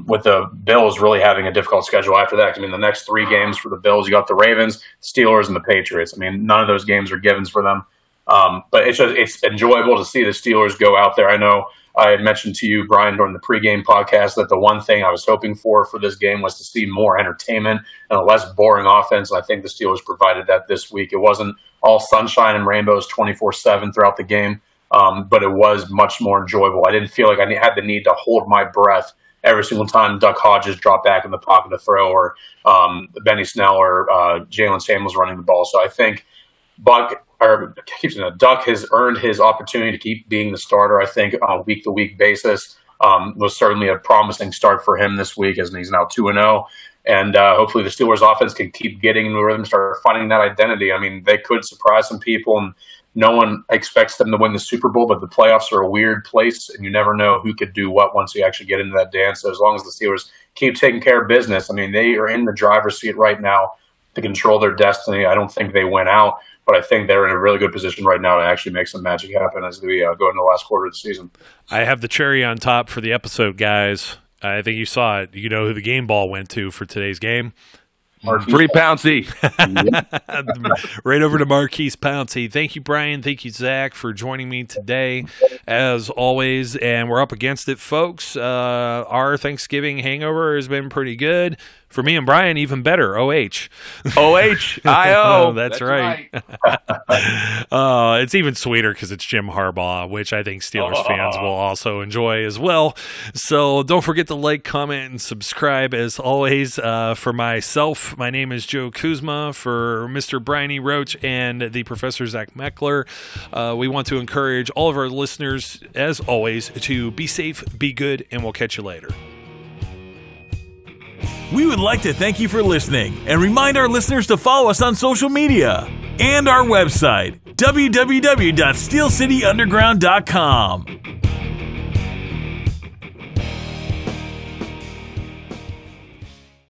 With the Bills really having a difficult schedule after that. I mean, the next 3 games for the Bills, you got the Ravens, Steelers, and the Patriots. I mean, none of those games are givens for them. But it's enjoyable to see the Steelers go out there. I know I had mentioned to you, Brian, during the pregame podcast that the one thing I was hoping for this game was to see more entertainment and a less boring offense. And I think the Steelers provided that this week. It wasn't all sunshine and rainbows 24/7 throughout the game, but it was much more enjoyable. I didn't feel like I had the need to hold my breath every single time Duck Hodges dropped back in the pocket to throw, or Benny Snell or Jalen Samuels running the ball. So I think Duck has earned his opportunity to keep being the starter, I think, on a week-to-week basis. Was certainly a promising start for him this week, as he's now 2-0. And hopefully the Steelers' offense can keep getting in the rhythm, start finding that identity. I mean, they could surprise some people, and no one expects them to win the Super Bowl, but the playoffs are a weird place, and you never know who could do what once you actually get into that dance. So as long as the Steelers keep taking care of business, I mean, they are in the driver's seat right now to control their destiny. I don't think they win out, but I think they're in a really good position right now to actually make some magic happen as we go into the last quarter of the season. I have the cherry on top for the episode, guys. I think you saw it. You know who the game ball went to for today's game? Free Pouncey. Right over to Marquise Pouncey. Thank you, Brian. Thank you, Zach, for joining me today, as always. And we're up against it, folks. Our Thanksgiving hangover has been pretty good. For me and Brian, even better. OH. O-H-I-O. That's right. It's even sweeter because it's Jim Harbaugh, which I think Steelers fans will also enjoy as well. So don't forget to like, comment, and subscribe as always. For myself, my name is Joe Kuzma. For Mr. Brian E. Roach and the Professor Zach Meckler, we want to encourage all of our listeners, as always, to be safe, be good, and we'll catch you later. We would like to thank you for listening and remind our listeners to follow us on social media and our website, www.steelcityunderground.com.